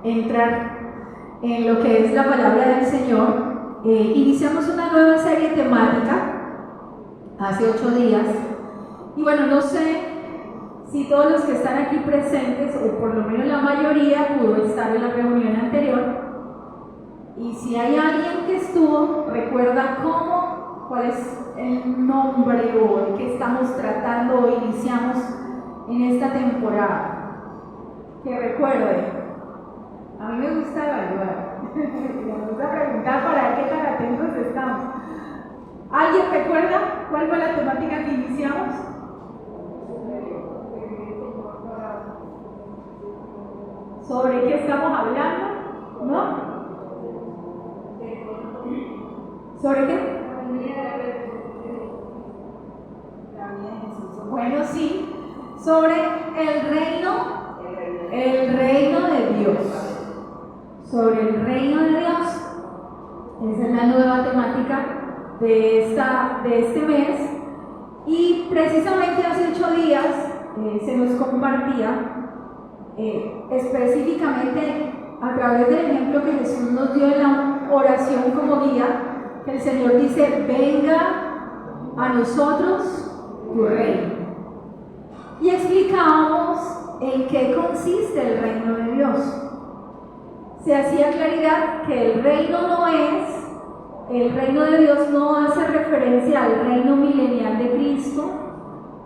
entrar en lo que es la palabra del Señor, iniciamos una nueva serie temática hace 8 días. Y bueno, no sé si todos los que están aquí presentes, o por lo menos la mayoría, pudo estar en la reunión anterior. Y si hay alguien que estuvo, recuerda cuál es el nombre o de qué estamos tratando o iniciamos en esta temporada. Que recuerde. A mí me gusta evaluar, me gusta preguntar para qué tan atentos estamos. ¿Alguien recuerda cuál fue la temática que iniciamos? ¿Sobre qué estamos hablando? ¿No? ¿Sobre qué? Bueno, sí, sobre el reino de Dios. Sobre el reino de Dios. Esa es la nueva temática de este mes. Y precisamente hace 8 días se nos compartía específicamente a través del ejemplo que Jesús nos dio en la oración como guía, que el Señor dice: venga a nosotros tu reino. Y explicábamos en qué consiste el reino de Dios. Se hacía claridad que el reino de Dios no hace referencia al reino milenial de Cristo,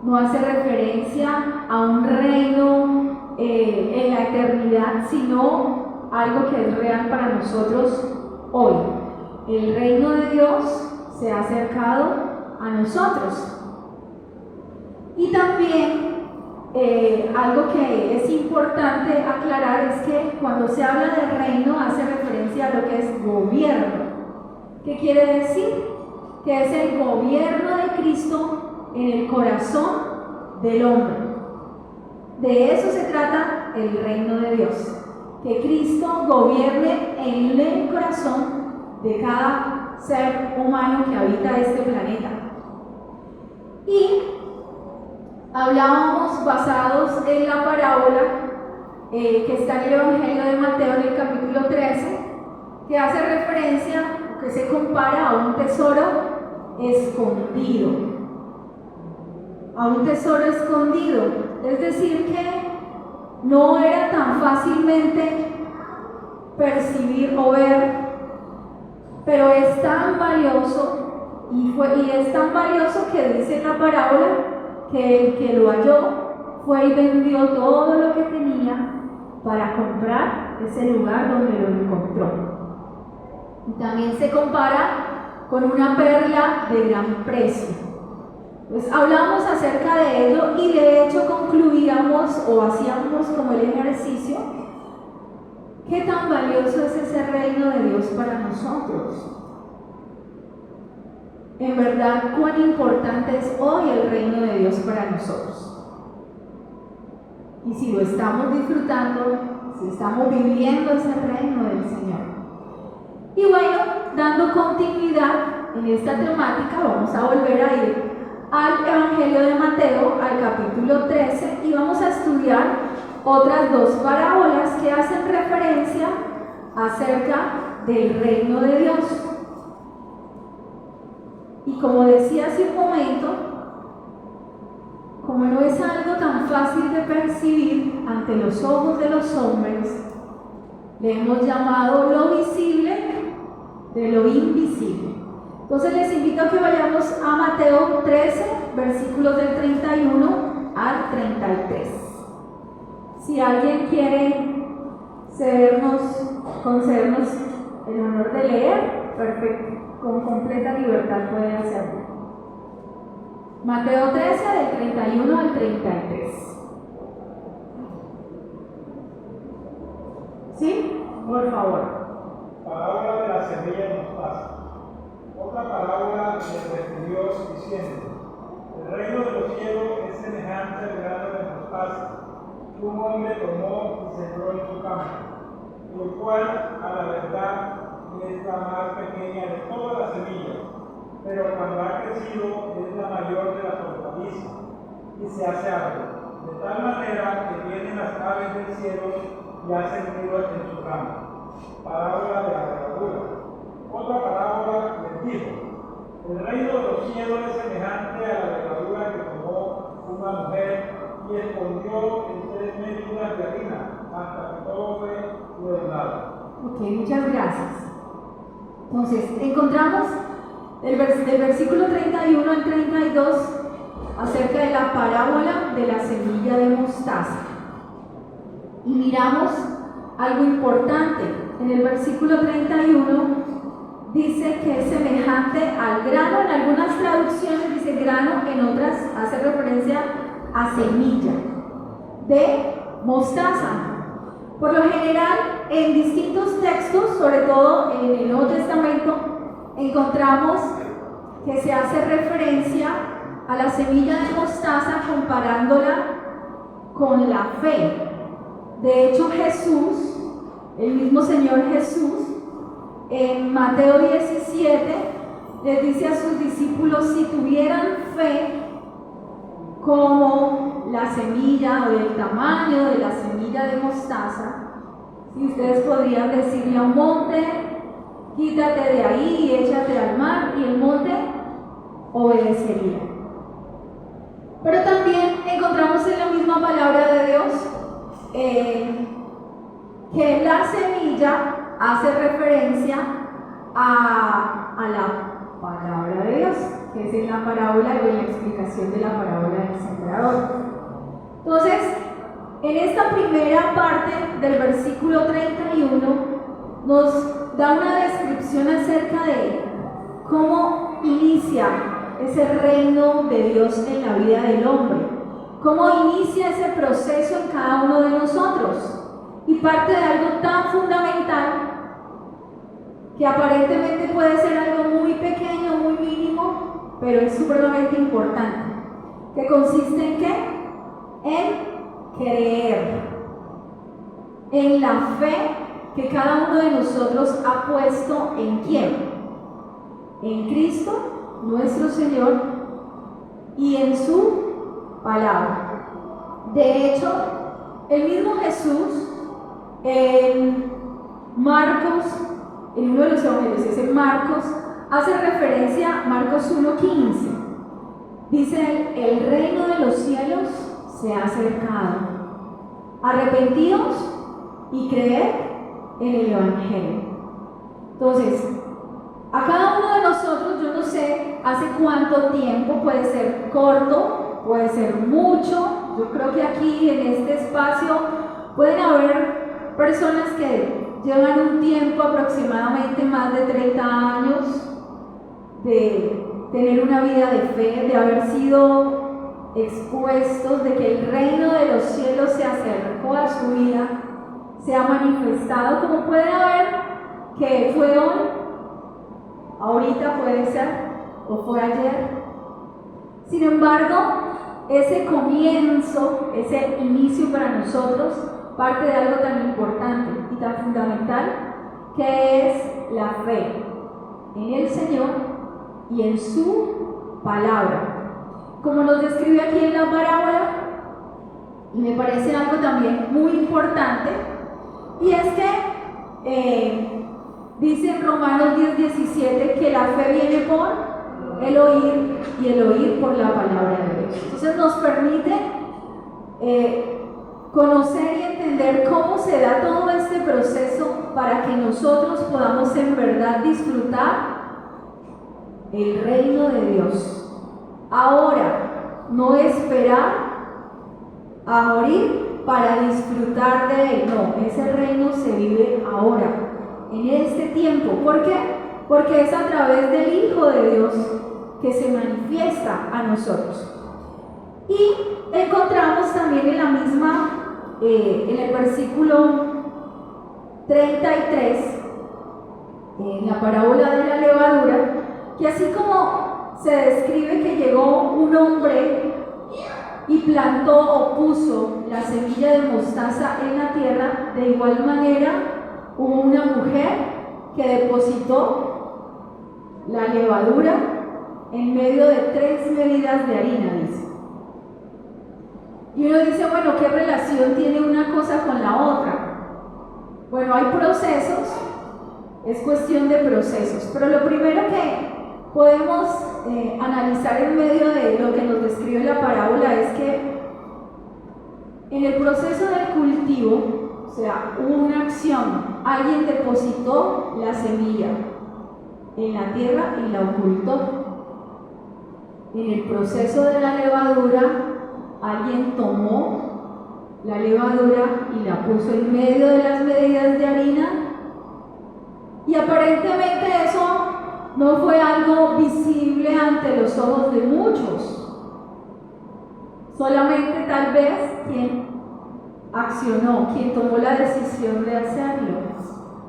no hace referencia a un reino en la eternidad, sino algo que es real para nosotros hoy. El reino de Dios se ha acercado a nosotros. Y también algo que es importante aclarar es que cuando se habla del reino hace referencia a lo que es gobierno. ¿Qué quiere decir? Que es el gobierno de Cristo en el corazón del hombre. De eso se trata el reino de Dios. Que Cristo gobierne en el corazón de cada ser humano que habita este planeta. Y hablábamos basados en la parábola que está en el Evangelio de Mateo en el capítulo 13, que hace referencia, que se compara a un tesoro escondido. A un tesoro escondido. Es decir, que no era tan fácilmente percibir o ver, pero es tan valioso y es tan valioso que dice en la parábola que el que lo halló fue y vendió todo lo que tenía para comprar ese lugar donde lo encontró. Y también se compara con una perla de gran precio. Pues hablamos acerca de ello y de hecho concluíamos o hacíamos como el ejercicio: ¿qué tan valioso es ese reino de Dios para nosotros? En verdad, cuán importante es hoy el reino de Dios para nosotros. Y si lo estamos disfrutando, si estamos viviendo ese reino del Señor. Y bueno, dando continuidad en esta temática, vamos a volver a ir al Evangelio de Mateo, al capítulo 13, y vamos a estudiar otras 2 parábolas que hacen referencia acerca del reino de Dios. Y como decía hace un momento, como no es algo tan fácil de percibir ante los ojos de los hombres, le hemos llamado lo visible de lo invisible. Entonces les invito a que vayamos a Mateo 13, versículos del 31 al 33. Si alguien quiere concedernos el honor de leer, perfecto. Con completa libertad puede hacerlo. Mateo 13, del 31 al 33. ¿Sí? Por favor. Parábola de la semilla de mostaza. Otra parábola le refirió diciendo: el reino de los cielos es semejante al grano de mostaza que un hombre tomó y sembró en su campo, el cual a la verdad es la más pequeña de todas las semillas, pero cuando ha crecido es la mayor de las hortalizas y se hace árbol, de tal manera que vienen las aves del cielo y hacen nido en su rama. Parábola de la levadura. Otra parábola les dijo: el reino de los cielos es semejante a la levadura que tomó una mujer y escondió en 3 medidas de harina hasta que todo fue leudado. Ok, muchas gracias. Entonces, encontramos del versículo 31 al 32 acerca de la parábola de la semilla de mostaza. Y miramos algo importante. En el versículo 31 dice que es semejante al grano. En algunas traducciones dice grano, en otras hace referencia a semilla de mostaza. Por lo general, en distintos textos, sobre todo en el Nuevo Testamento, encontramos que se hace referencia a la semilla de mostaza comparándola con la fe. De hecho, Jesús, el mismo Señor Jesús, en Mateo 17, les dice a sus discípulos: si tuvieran fe como la semilla o del tamaño de la semilla de mostaza, si ustedes podrían decirle a un monte: quítate de ahí y échate al mar, y el monte obedecería. Pero también encontramos en la misma palabra de Dios que la semilla hace referencia a la palabra de Dios, que es en la parábola o en la explicación de la parábola del sembrador. Entonces, en esta primera parte del versículo 31 nos da una descripción acerca de cómo inicia ese reino de Dios en la vida del hombre, cómo inicia ese proceso en cada uno de nosotros, y parte de algo tan fundamental que aparentemente puede ser algo muy pequeño, muy mínimo, pero es supremamente importante, que consiste en ¿qué? En creer, en la fe que cada uno de nosotros ha puesto en ¿quién? En Cristo, nuestro Señor, y en su palabra. De hecho, el mismo Jesús, en Marcos, en uno de los evangelios, es en Marcos, hace referencia a Marcos 1:15. Dice: el reino de los cielos se ha acercado. Arrepentidos y creed en el Evangelio. Entonces, a cada uno de nosotros, yo no sé hace cuánto tiempo, puede ser corto, puede ser mucho. Yo creo que aquí en este espacio pueden haber personas que llevan un tiempo, aproximadamente más de 30 años, de tener una vida de fe, de haber sido expuestos, de que el reino de los cielos se acercó a su vida, se ha manifestado, como puede haber que fue hoy, ahorita puede ser, o fue ayer. Sin embargo, ese comienzo, ese inicio para nosotros, parte de algo tan importante y tan fundamental, que es la fe en el Señor y en su palabra. Como nos describe aquí en la parábola, y me parece algo también muy importante, y es que dice en Romanos 10:17 que la fe viene por el oír y el oír por la palabra de Dios. Entonces nos permite conocer y entender cómo se da todo este proceso para que nosotros podamos en verdad disfrutar el reino de Dios. Ahora, no esperar a morir para disfrutar de él, no, ese reino se vive ahora, en este tiempo. ¿Por qué? Porque es a través del Hijo de Dios que se manifiesta a nosotros. Y encontramos también en la misma, en el versículo 33, en la parábola de la levadura, que así como se describe que llegó un hombre y plantó o puso la semilla de mostaza en la tierra, de igual manera hubo una mujer que depositó la levadura en medio de 3 medidas de harina, dice. Y uno dice, bueno, ¿qué relación tiene una cosa con la otra? Bueno, hay procesos, es cuestión de procesos, pero lo primero que podemos analizar en medio de lo que nos describe la parábola es que en el proceso del cultivo, o sea, hubo una acción, alguien depositó la semilla en la tierra y la ocultó. En el proceso de la levadura, alguien tomó la levadura y la puso en medio de las medidas de harina, y aparentemente eso no fue algo visible ante los ojos de muchos. Solamente tal vez quien accionó, quien tomó la decisión de hacerlo.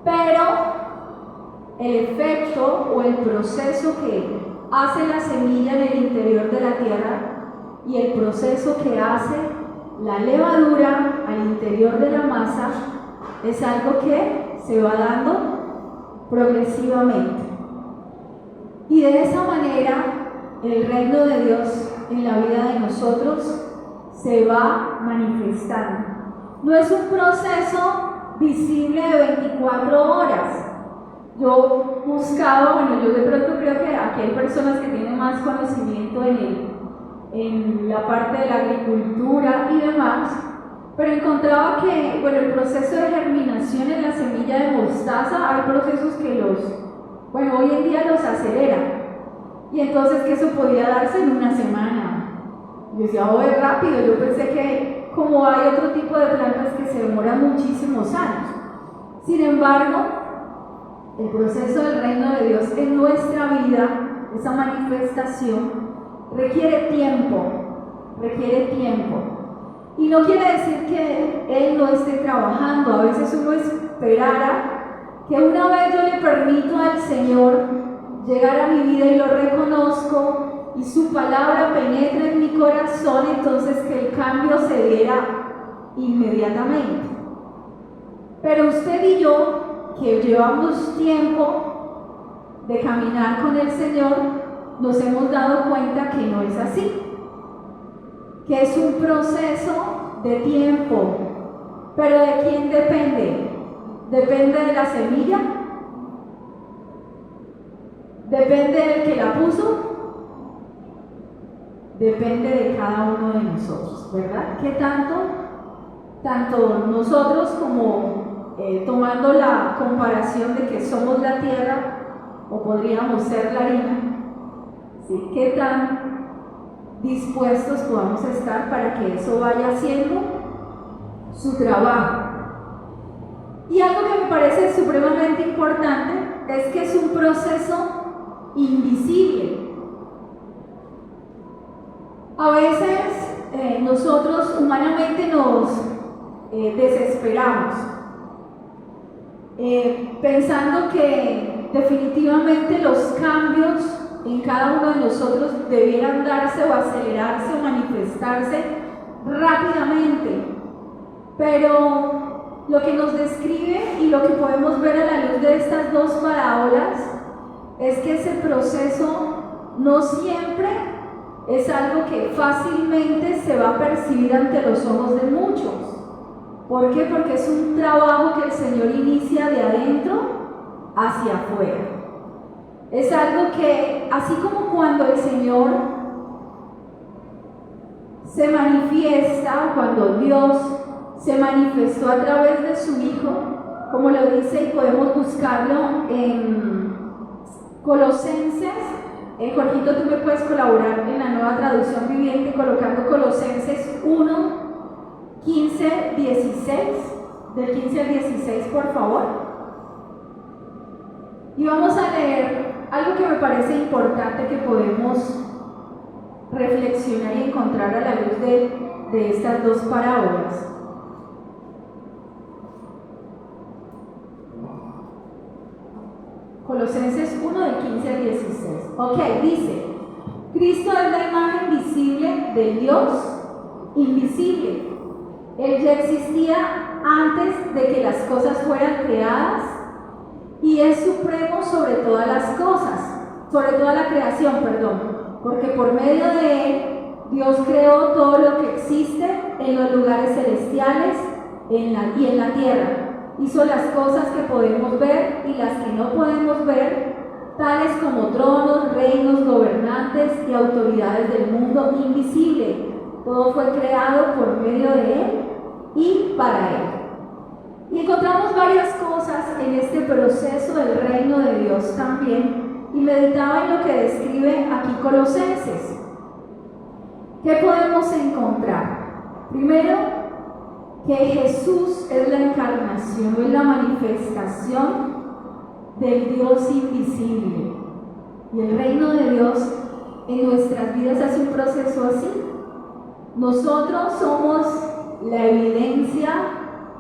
Pero el efecto o el proceso que hace la semilla en el interior de la tierra y el proceso que hace la levadura al interior de la masa es algo que se va dando progresivamente. Y de esa manera el reino de Dios en la vida de nosotros se va manifestando. No es un proceso visible de 24 horas. Yo buscaba, bueno, yo de pronto creo que aquí hay personas que tienen más conocimiento en la parte de la agricultura y demás, pero encontraba que, bueno, el proceso de germinación en la semilla de mostaza, hay procesos que hoy en día los aceleran. Y entonces que eso podía darse en una semana. Yo decía, es rápido. Yo pensé que como hay otro tipo de plantas que se demoran muchísimos años. Sin embargo, el proceso del reino de Dios en nuestra vida, esa manifestación, requiere tiempo. Y no quiere decir que Él no esté trabajando. A veces uno esperara que una vez yo le permito al Señor llegar a mi vida y lo reconozco y su palabra penetra en mi corazón, entonces que el cambio se diera inmediatamente. Pero usted y yo, que llevamos tiempo de caminar con el Señor, nos hemos dado cuenta que no es así, que es un proceso de tiempo. ¿Pero de quién depende? ¿Depende de la semilla? ¿Depende del que la puso? Depende de cada uno de nosotros, ¿verdad? ¿Qué tanto nosotros como tomando la comparación de que somos la tierra o podríamos ser la harina, ¿sí? ¿Qué tan dispuestos podamos estar para que eso vaya haciendo su trabajo? Y algo que me parece supremamente importante es que es un proceso invisible. A veces nosotros humanamente nos desesperamos, pensando que definitivamente los cambios en cada uno de nosotros debieran darse o acelerarse o manifestarse rápidamente. Pero lo que nos describe y lo que podemos ver a la luz de estas dos parábolas es que ese proceso no siempre es algo que fácilmente se va a percibir ante los ojos de muchos. ¿Por qué? Porque es un trabajo que el Señor inicia de adentro hacia afuera. Es algo que, así como cuando el Señor se manifiesta, cuando Dios se manifestó a través de su Hijo, como lo dice y podemos buscarlo en Colosenses. Jorgito, tú me puedes colaborar en la Nueva Traducción Viviente colocando Colosenses 1, 15, 16, del 15 al 16, por favor. Y vamos a leer algo que me parece importante que podemos reflexionar y encontrar a la luz de estas dos parábolas. Colosenses 1, del 15 al 16. Ok, dice: Cristo es la imagen visible del Dios invisible. Él ya existía antes de que las cosas fueran creadas y es supremo sobre todas las cosas, sobre toda la creación, perdón, porque por medio de Él Dios creó todo lo que existe en los lugares celestiales y en la tierra. Hizo las cosas que podemos ver y las que no podemos ver, tales como tronos, reinos, gobernantes y autoridades del mundo invisible. Todo fue creado por medio de Él y para Él. Y encontramos varias cosas en este proceso del reino de Dios también, y meditaba en lo que describe aquí Colosenses. ¿Qué podemos encontrar? Primero, que Jesús es la encarnación, es la manifestación del Dios invisible. Y el reino de Dios en nuestras vidas hace un proceso así. Nosotros somos la evidencia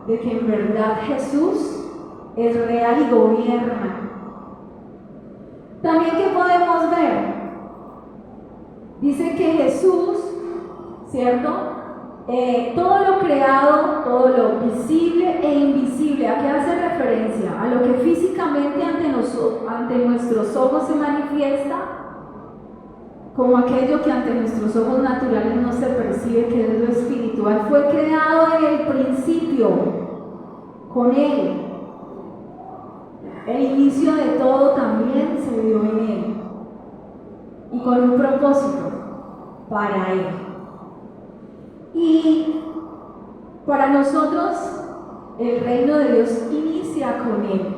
de que en verdad Jesús es real y gobierna. También, ¿qué podemos ver? Dice que Jesús, ¿cierto? Todo lo creado, todo lo visible e invisible, ¿a qué hace referencia? A lo que físicamente ante nuestros ojos se manifiesta, como aquello que ante nuestros ojos naturales no se percibe, que es lo espiritual. Fue creado en el principio, con Él. El inicio de todo también se dio en Él, y con un propósito, para Él. Y para nosotros el reino de Dios inicia con Él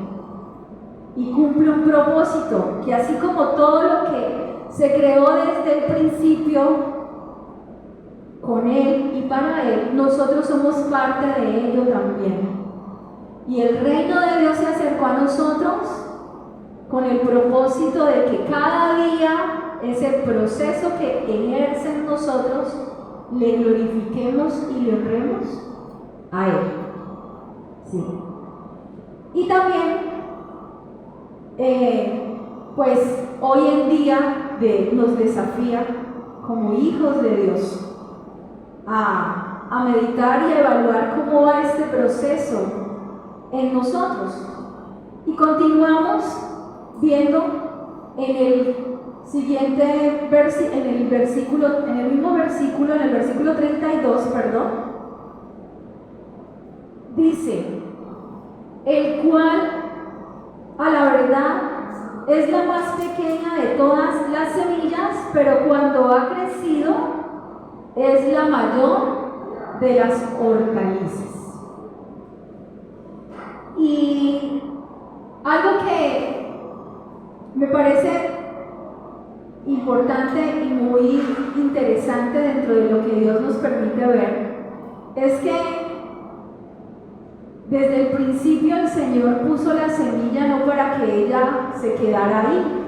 y cumple un propósito, que así como todo lo que se creó desde el principio con Él y para Él, nosotros somos parte de ello también. Y el reino de Dios se acercó a nosotros con el propósito de que cada día ese proceso que ejerce en nosotros le glorifiquemos y le honremos a Él. Sí. Y también, pues hoy en día nos desafía como hijos de Dios a meditar y a evaluar cómo va este proceso en nosotros. Y continuamos viendo en el siguiente en el mismo versículo, en el versículo 32, dice: el cual a la verdad es la más pequeña de todas las semillas, pero cuando ha crecido es la mayor de las hortalizas. Y algo que me parece importante y muy interesante dentro de lo que Dios nos permite ver es que desde el principio el Señor puso la semilla no para que ella se quedara ahí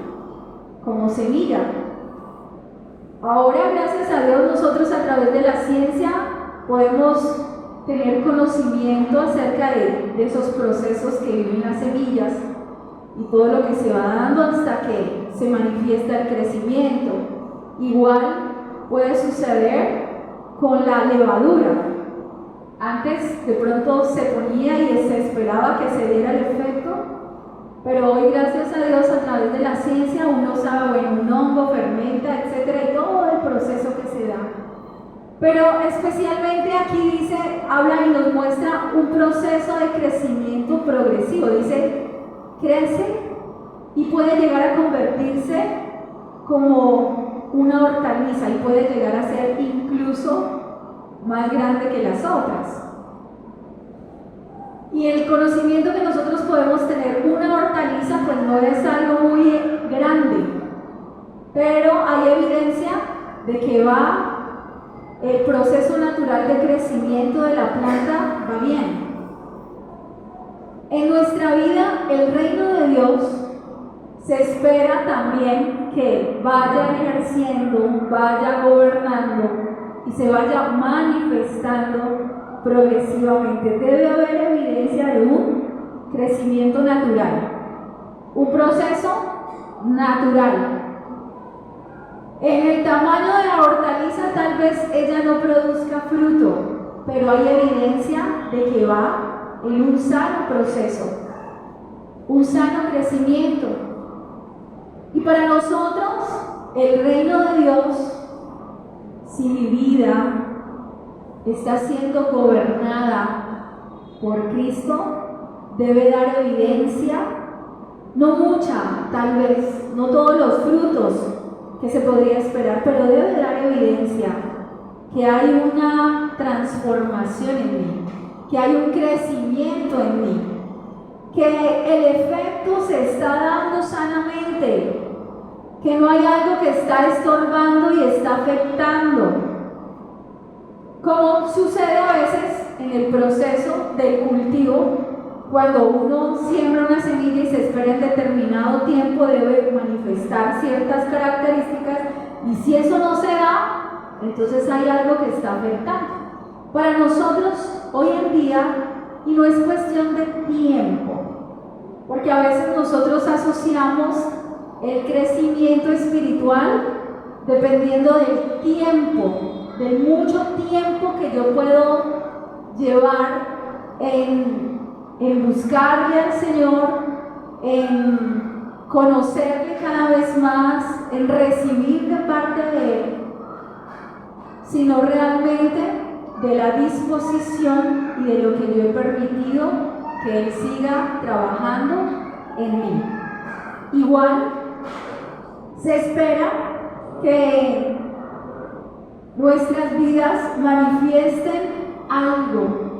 como semilla. Ahora, gracias a Dios, nosotros a través de la ciencia podemos tener conocimiento acerca de esos procesos que viven las semillas y todo lo que se va dando hasta que se manifiesta el crecimiento. Igual puede suceder con la levadura. Antes de pronto se ponía y se esperaba que se diera el efecto, pero hoy, gracias a Dios, a través de la ciencia uno sabe, bueno, un hongo fermenta, etcétera, y todo el proceso que se da. Pero especialmente aquí dice, habla y nos muestra un proceso de crecimiento progresivo. Dice, crece y puede llegar a convertirse como una hortaliza y puede llegar a ser incluso más grande que las otras. Y el conocimiento que nosotros podemos tener, una hortaliza pues no es algo muy grande, pero hay evidencia de que el proceso natural de crecimiento de la planta va bien. En nuestra vida, el reino de Dios se espera también que vaya ejerciendo, vaya gobernando y se vaya manifestando progresivamente. Debe haber evidencia de un crecimiento natural, un proceso natural. En el tamaño de la hortaliza tal vez ella no produzca fruto, pero hay evidencia de que va en un sano proceso, un sano crecimiento. Y para nosotros el reino de Dios si mi vida está siendo gobernada por Cristo, debe dar evidencia, no mucha, tal vez, no todos los frutos que se podría esperar, pero debe dar evidencia que hay una transformación en mí, que hay un crecimiento en mí, que el efecto se está dando sanamente, que no hay algo que está estorbando y está afectando, como sucede a veces en el proceso del cultivo. Cuando uno siembra una semilla y se espera en determinado tiempo, debe manifestar ciertas características, y si eso no se da, entonces hay algo que está afectando. Para nosotros hoy en día, y no es cuestión de tiempo, porque a veces nosotros asociamos el crecimiento espiritual dependiendo del tiempo, del mucho tiempo que yo puedo llevar en buscarle al Señor, en conocerle cada vez más, en recibir de parte de Él, sino realmente de la disposición y de lo que yo he permitido que Él siga trabajando en mí. Igual se espera que nuestras vidas manifiesten algo.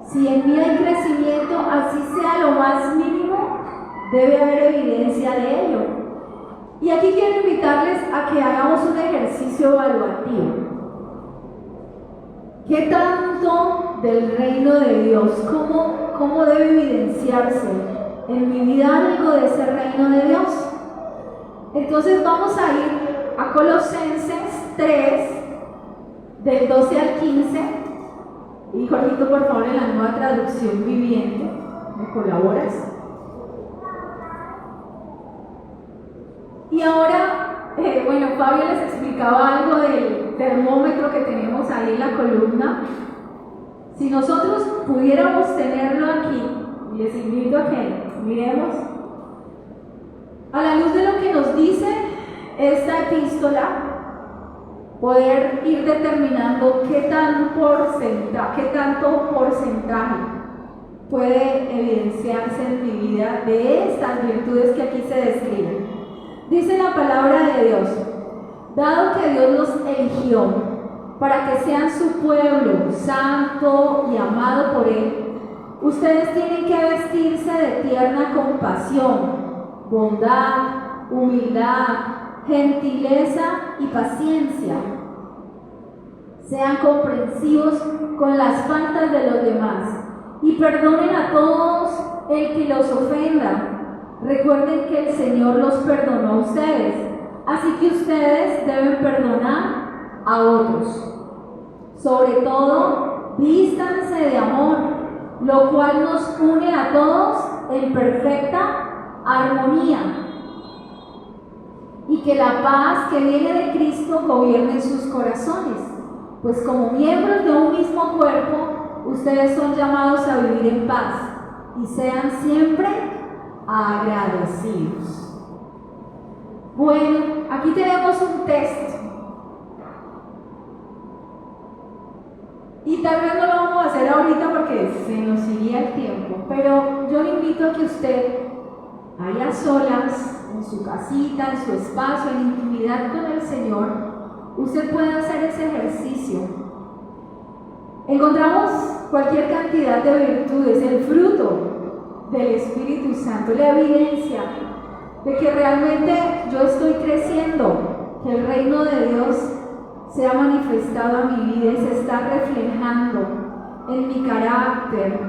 Si en mí hay crecimiento, así sea lo más mínimo, debe haber evidencia de ello. Y aquí quiero invitarles a que hagamos un ejercicio evaluativo. ¿Qué tanto del reino de Dios, cómo debe evidenciarse en mi vida algo de ese reino de Dios? Entonces vamos a ir a Colosenses 3, del 12 al 15. Y Jorgito, por favor, en la Nueva Traducción Viviente, ¿me colaboras? Y ahora, Fabio les explicaba algo del termómetro que tenemos ahí en la columna. Si nosotros pudiéramos tenerlo aquí, y les invito a que miremos, a la luz de lo que nos dice esta epístola, poder ir determinando qué tanto porcentaje puede evidenciarse en mi vida de estas virtudes que aquí se describen. Dice la palabra de Dios: dado que Dios los eligió para que sean su pueblo santo y amado por Él, ustedes tienen que vestirse de tierna compasión, bondad, humildad, gentileza y paciencia. Sean comprensivos con las faltas de los demás y perdonen a todos el que los ofenda. Recuerden que el Señor los perdonó a ustedes, así que ustedes deben perdonar a otros. Sobre todo, vístanse de amor, lo cual nos une a todos en perfecta armonía. Y que la paz que viene de Cristo gobierne en sus corazones, pues como miembros de un mismo cuerpo, ustedes son llamados a vivir en paz y sean siempre agradecidos. Bueno, aquí tenemos un texto. Y tal vez no lo vamos a hacer ahorita porque se nos iría el tiempo, pero yo le invito a que usted, ahí a solas, en su casita, en su espacio, en intimidad con el Señor, usted puede hacer ese ejercicio. Encontramos cualquier cantidad de virtudes, el fruto del Espíritu Santo, la evidencia de que realmente yo estoy creciendo, que el reino de Dios se ha manifestado a mi vida y se está reflejando en mi carácter,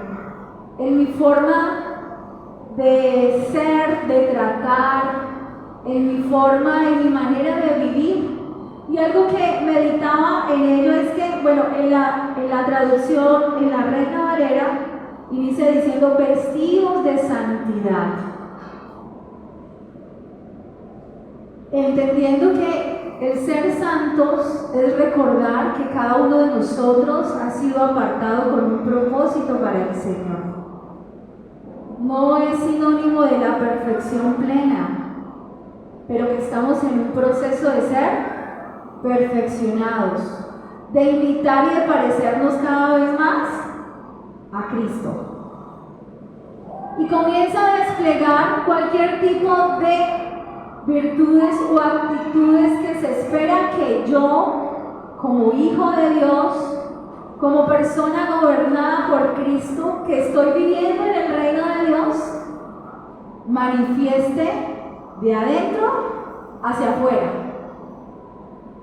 en mi forma de ser, de tratar, en mi forma, en mi manera de vivir. Y algo que meditaba en ello es que, en la traducción, en la Reina Valera, inicia diciendo vestidos de santidad. Entendiendo que el ser santos es recordar que cada uno de nosotros ha sido apartado con un propósito para el Señor. No es sinónimo de la perfección plena, pero que estamos en un proceso de ser perfeccionados, de imitar y de parecernos cada vez más a Cristo. Y comienza a desplegar cualquier tipo de virtudes o actitudes que se espera que yo, como hijo de Dios, como persona gobernada por Cristo, que estoy viviendo en el reino de Dios, manifieste de adentro hacia afuera.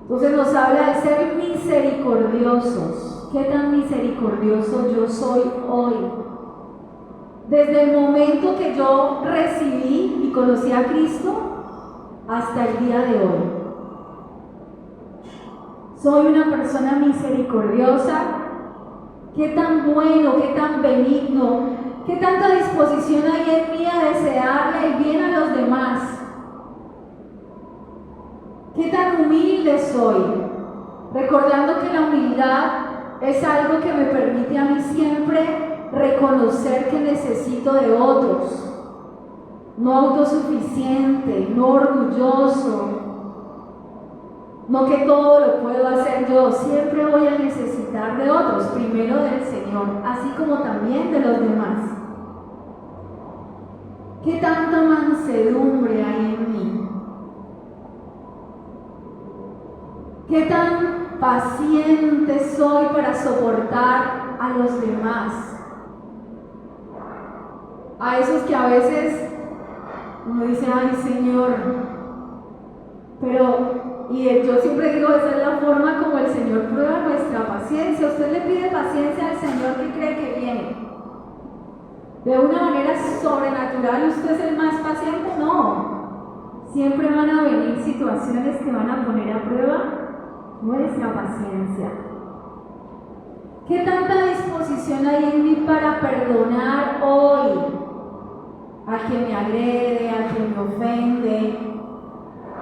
Entonces nos habla de ser misericordiosos. ¿Qué tan misericordioso yo soy hoy? Desde el momento que yo recibí y conocí a Cristo hasta el día de hoy. Soy una persona misericordiosa. ¿Qué tan bueno, qué tan benigno, qué tanta disposición hay en mí a desearle el bien a los demás? ¿Qué tan humilde soy? Recordando que la humildad es algo que me permite a mí siempre reconocer que necesito de otros. No autosuficiente, no orgulloso, no que todo lo puedo hacer yo. Siempre voy a necesitar de otros, primero del Señor, así como también de los demás. ¿Qué tanta mansedumbre hay en mí? ¿Qué tan paciente soy para soportar a los demás? A esos que a veces uno dice, ay Señor, pero, y yo siempre digo, esa es la forma como el Señor prueba nuestra paciencia. Usted le pide paciencia al Señor, que cree que viene de una manera sobrenatural. ¿Usted es el más paciente? No. Siempre van a venir situaciones que van a poner a prueba nuestra paciencia. ¿Qué tanta disposición hay en mí para perdonar hoy a quien me agrede, a quien me ofende,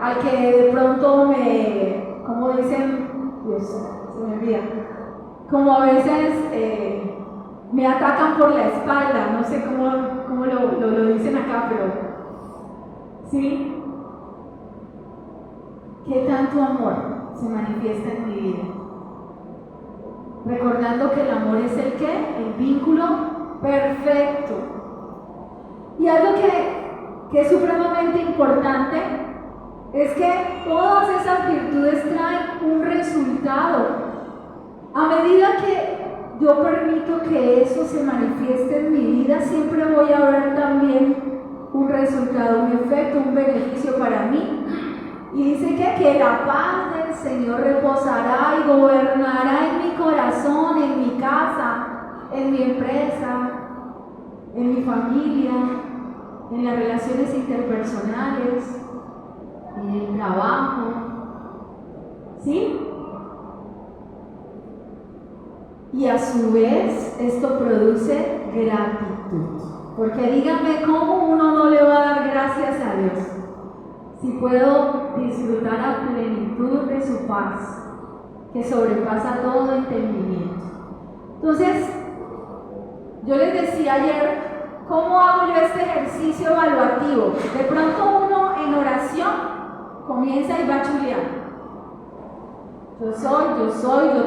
al que de pronto me, como dicen, Dios, se me olvida, como a veces me atacan por la espalda, no sé cómo lo dicen acá, pero ¿sí? ¿Qué tanto amor se manifiesta en mi vida? Recordando que el amor es el ¿qué? El vínculo perfecto. Y algo que es supremamente importante es que todas esas virtudes traen un resultado. A medida que yo permito que eso se manifieste en mi vida, siempre voy a ver también un resultado, un efecto, un beneficio para mí. Y dice que la paz del Señor reposará y gobernará en mi corazón, en mi casa, en mi empresa, en mi familia, en las relaciones interpersonales, en el trabajo. ¿Sí? Y a su vez esto produce gratitud. Porque díganme cómo uno no le va a dar gracias a Dios si puedo disfrutar a plenitud de su paz, que sobrepasa todo entendimiento. Entonces, yo les decía ayer, ¿cómo hago yo este ejercicio evaluativo? De pronto uno en oración comienza y va chuleando. Yo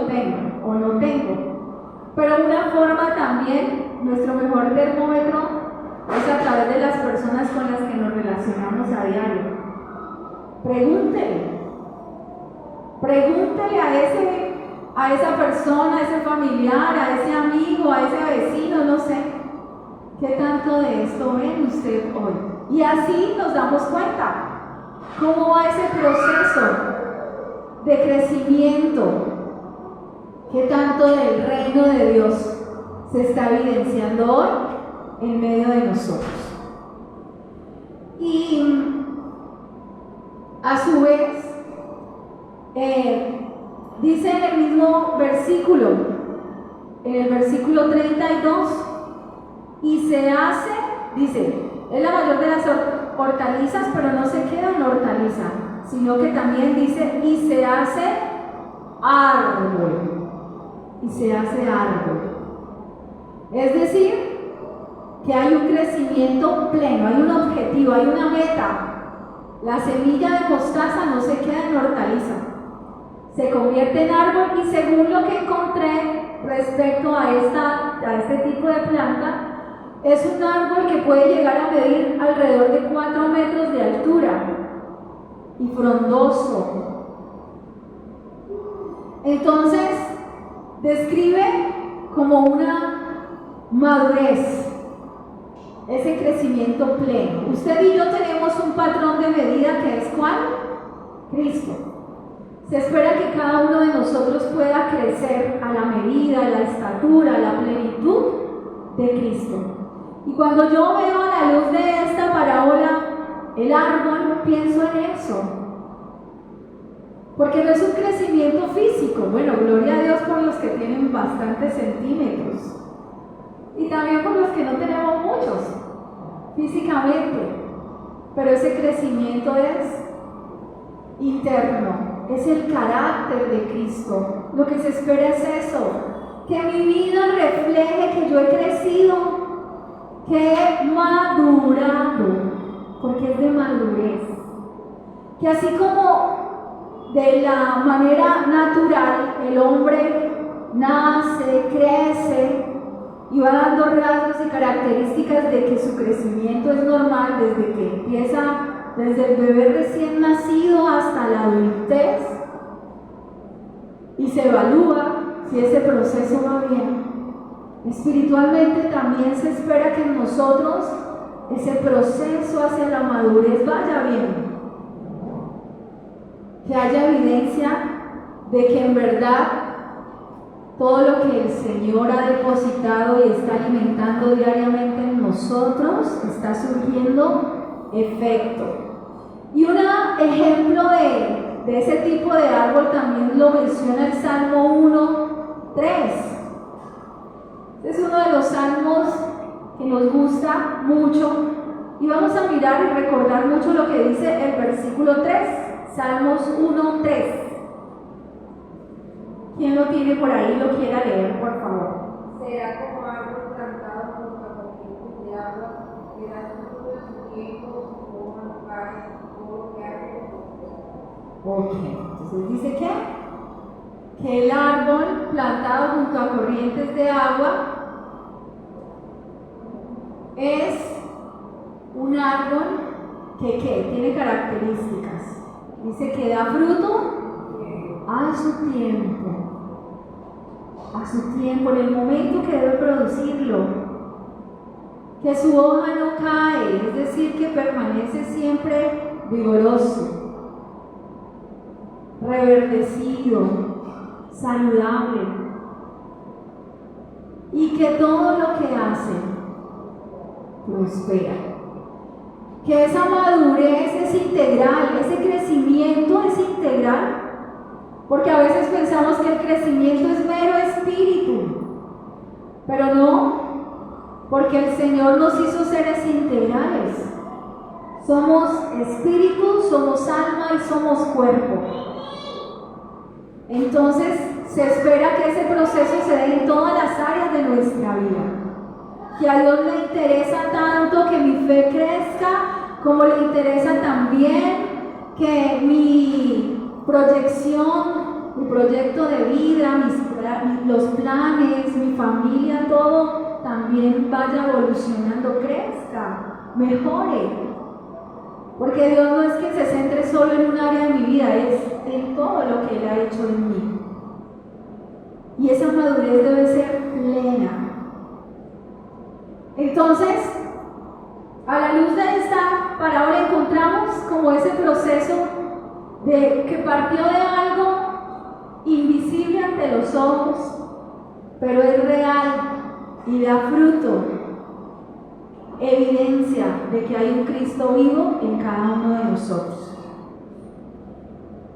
tengo o no tengo. Pero una forma también, nuestro mejor termómetro es a través de las personas con las que nos relacionamos a diario. Pregúntele a esa persona, a ese familiar, a ese amigo, a ese vecino, no sé, ¿qué tanto de esto ven usted hoy? Y así nos damos cuenta cómo va ese proceso de crecimiento, qué tanto del reino de Dios se está evidenciando hoy en medio de nosotros. Y a su vez, dice en el mismo versículo, en el versículo 32, y se hace, dice, es la mayor de las hortalizas, pero no se queda en hortaliza, sino que también dice, y se hace árbol, y se hace árbol. Es decir, que hay un crecimiento pleno, hay un objetivo, hay una meta. La semilla de mostaza no se queda en hortaliza, se convierte en árbol, y según lo que encontré respecto a este tipo de planta, es un árbol que puede llegar a medir alrededor de 4 metros de altura y frondoso. Entonces, describe como una madurez, ese crecimiento pleno. Usted y yo tenemos un patrón de medida que es ¿cuál? Cristo. Se espera que cada uno de nosotros pueda crecer a la medida, a la estatura, a la plenitud de Cristo. Y cuando yo veo a la luz de esta parábola el árbol, pienso en eso. Porque no es un crecimiento físico. Bueno, gloria a Dios por los que tienen bastantes centímetros. Y también por los que no tenemos muchos físicamente. Pero ese crecimiento es interno, es el carácter de Cristo. Lo que se espera es eso, que mi vida refleje que yo he crecido, que he madurado, porque es de madurez. Que así como de la manera natural el hombre nace, crece y va dando rasgos y características de que su crecimiento es normal desde que empieza, desde el bebé recién nacido hasta la adultez, y se evalúa si ese proceso va bien. Espiritualmente también se espera que en nosotros ese proceso hacia la madurez vaya bien, que haya evidencia de que en verdad todo lo que el Señor ha depositado y está alimentando diariamente en nosotros está surgiendo efecto. Y un ejemplo de ese tipo de árbol también lo menciona el Salmo 1:3. Es uno de los salmos que nos gusta mucho, y vamos a mirar y recordar mucho lo que dice el versículo 3, Salmos 1:3. ¿Quién lo tiene por ahí y lo quiera leer, por favor? Será como árbol plantado junto a corrientes de agua, que da fruto en su tiempo, su hoja no cae, todo lo que hace. Ok, entonces dice que el árbol plantado junto a corrientes de agua es un árbol que tiene características. Dice que da fruto a su tiempo. A su tiempo, en el momento que debe producirlo, que su hoja no cae, es decir, que permanece siempre vigoroso, reverdecido, saludable, y que todo lo que hace prospera, que esa madurez es integral, ese crecimiento es integral. Porque a veces pensamos que el crecimiento es mero espíritu, pero no, porque el Señor nos hizo seres integrales. Somos espíritu, somos alma y somos cuerpo. Entonces se espera que ese proceso se dé en todas las áreas de nuestra vida. Que a Dios le interesa tanto que mi fe crezca, como le interesa también que mi proyección, mi proyecto de vida, los planes, mi familia, todo también vaya evolucionando, crezca, mejore. Porque Dios no es que se centre solo en un área de mi vida, es en todo lo que Él ha hecho en mí. Y esa madurez debe ser plena. Entonces, a la luz de esta parábola encontramos como ese proceso de que partió de algo invisible ante los ojos, pero es real y da fruto, evidencia de que hay un Cristo vivo en cada uno de nosotros.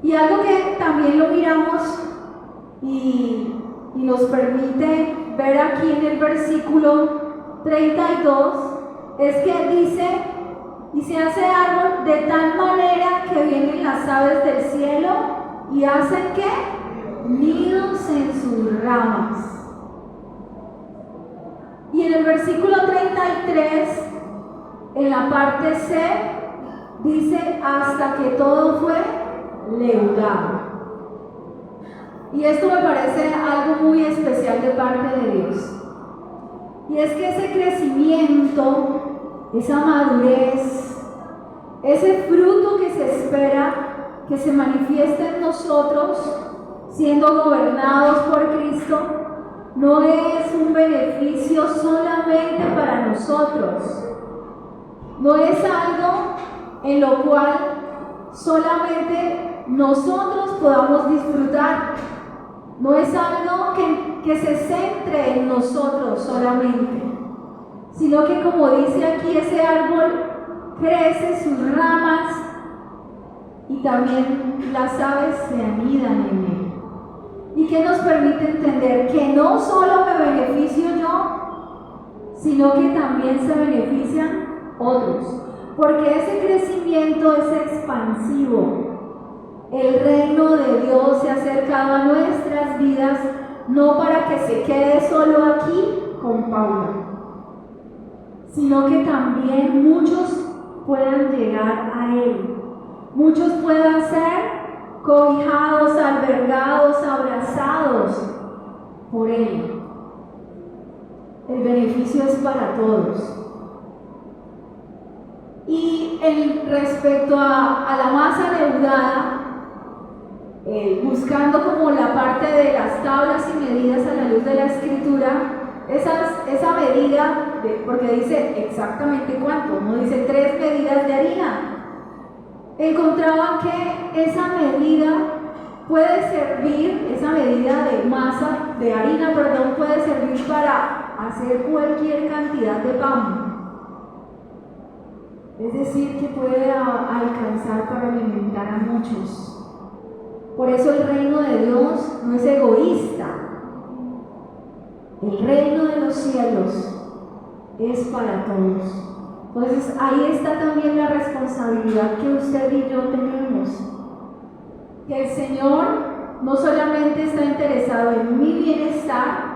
Y algo que también lo miramos y nos permite ver aquí en el versículo 32 es que dice: y se hace árbol de tal manera que vienen las aves del cielo y hacen ¿qué? Nidos en sus ramas. Y en el versículo 33, en la parte C, dice: hasta que todo fue leudado. Y esto me parece algo muy especial de parte de Dios. Y es que ese crecimiento, esa madurez, ese fruto que se espera que se manifieste en nosotros, siendo gobernados por Cristo, no es un beneficio solamente para nosotros. No es algo en lo cual solamente nosotros podamos disfrutar. No es algo que se centre en nosotros solamente, sino que, como dice aquí, ese árbol crece sus ramas y también las aves se anidan en él. Y que nos permite entender que no solo me beneficio yo, sino que también se benefician otros, porque ese crecimiento es expansivo. El reino de Dios se ha acercado a nuestras vidas, no para que se quede solo aquí con Paula, sino que también muchos puedan llegar a Él, muchos puedan ser cobijados, albergados, abrazados por Él. El beneficio es para todos. Y respecto a la masa leudada, buscando como la parte de las tablas y medidas a la luz de la Escritura, esa medida, porque dice exactamente cuánto, no dice 3 medidas de harina, encontraban que esa medida puede servir, esa medida de masa, de harina, perdón, puede servir para hacer cualquier cantidad de pan. Es decir, que puede alcanzar para alimentar a muchos. Por eso el reino de Dios no es egoísta. El reino de los cielos es para todos. Entonces ahí está también la responsabilidad que usted y yo tenemos. Que el Señor no solamente está interesado en mi bienestar,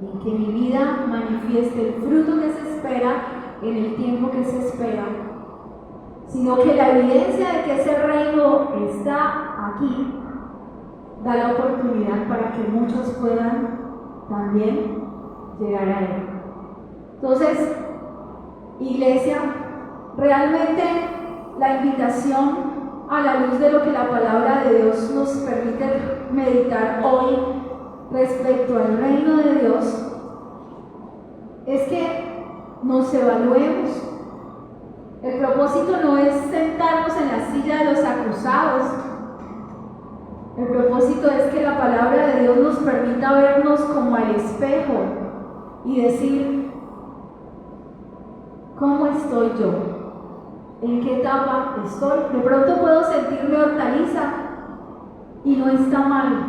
en que mi vida manifieste el fruto que se espera en el tiempo que se espera, sino que la evidencia de que ese reino está aquí da la oportunidad para que muchos puedan también llegar a Él. Entonces, Iglesia, realmente la invitación a la luz de lo que la palabra de Dios nos permite meditar hoy respecto al reino de Dios es que nos evaluemos. El propósito no es sentarnos en la silla de los acusados. El propósito es que la palabra de Dios nos permita vernos como al espejo y decir, ¿cómo estoy yo? ¿En qué etapa estoy? De pronto puedo sentirme hortaliza y no está mal.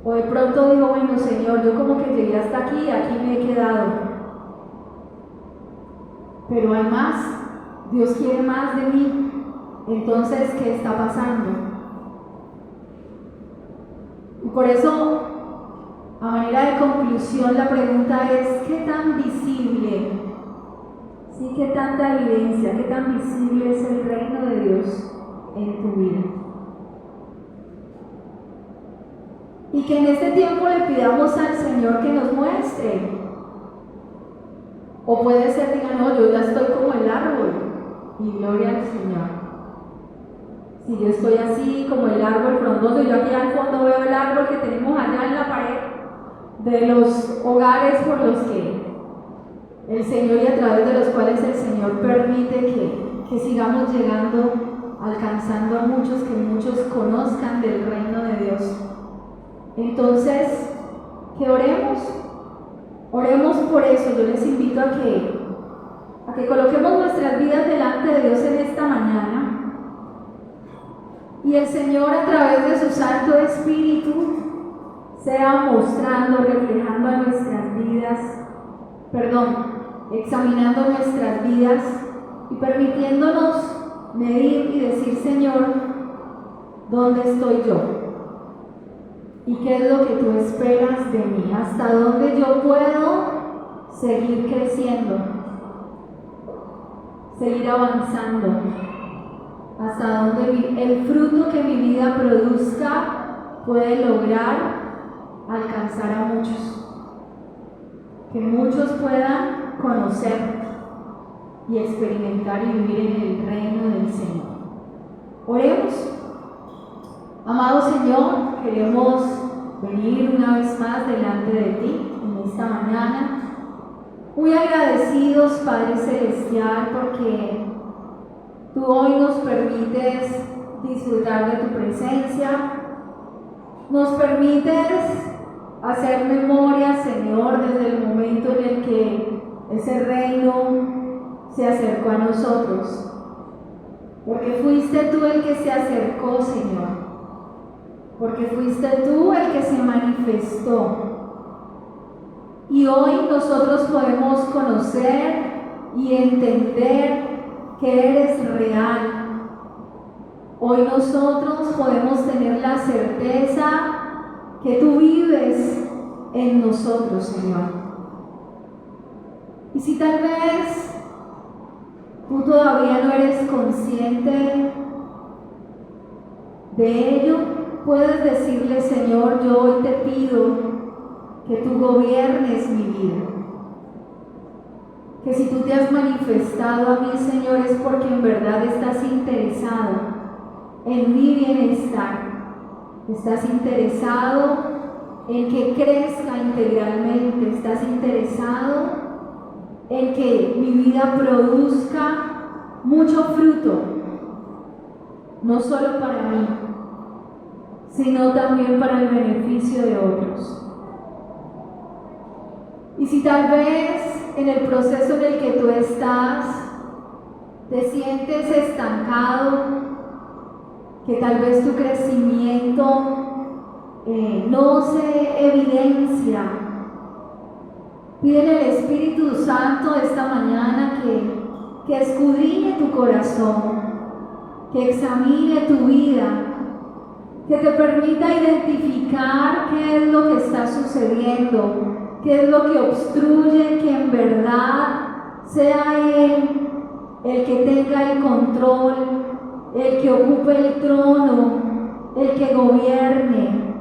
O de pronto digo, bueno, Señor, yo como que llegué hasta aquí y aquí me he quedado. Pero hay más, Dios quiere más de mí. Entonces, ¿qué está pasando? Y por eso, a manera de conclusión, la pregunta es, ¿qué tan visible, sí, qué tanta evidencia, qué tan visible es el reino de Dios en tu vida? Y que en este tiempo le pidamos al Señor que nos muestre. O puede ser, diga, no, yo ya estoy como el árbol, y gloria al Señor. Si yo estoy así como el árbol frondoso, yo aquí al fondo veo el árbol que tenemos allá en la pared de los hogares por los que el Señor y a través de los cuales el Señor permite que sigamos llegando, alcanzando a muchos, que muchos conozcan del reino de Dios. Entonces, que oremos por eso. Yo les invito a que coloquemos nuestras vidas delante de Dios en esta mañana y el Señor, a través de su Santo Espíritu, sea mostrando, reflejando a nuestras vidas, examinando nuestras vidas y permitiéndonos medir y decir, Señor, ¿dónde estoy yo? ¿Y qué es lo que tú esperas de mí? ¿Hasta dónde yo puedo seguir creciendo? Seguir avanzando. Hasta dónde el fruto que mi vida produzca puede lograr alcanzar a muchos, que muchos puedan conocer y experimentar y vivir en el reino del Señor. Oremos. Amado Señor, queremos venir una vez más delante de ti en esta mañana, muy agradecidos, Padre Celestial, porque tú hoy nos permites disfrutar de tu presencia, nos permites hacer memoria, Señor, desde el momento en el que ese reino se acercó a nosotros, porque fuiste tú el que se acercó, Señor, porque fuiste tú el que se manifestó. Y hoy nosotros podemos conocer y entender que eres real. Hoy nosotros podemos tener la certeza que tú vives en nosotros, Señor. Y si tal vez tú todavía no eres consciente de ello, puedes decirle: Señor, yo hoy te pido que tú gobiernes mi vida. Que si tú te has manifestado a mí, Señor, es porque en verdad estás interesado en mi bienestar. Estás interesado en que crezca integralmente. Estás interesado en que mi vida produzca mucho fruto, no solo para mí, sino también para el beneficio de otros. Y si tal vez en el proceso en el que tú estás te sientes estancado, que tal vez tu crecimiento no se evidencia, pídele al Espíritu Santo esta mañana que escudriñe tu corazón, que examine tu vida, que te permita identificar qué es lo que está sucediendo, qué es lo que obstruye que en verdad sea Él el que tenga el control, el que ocupe el trono, el que gobierne.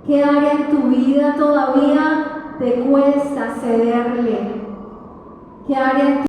¿Qué área en tu vida todavía te cuesta cederle? ¿Qué área en tu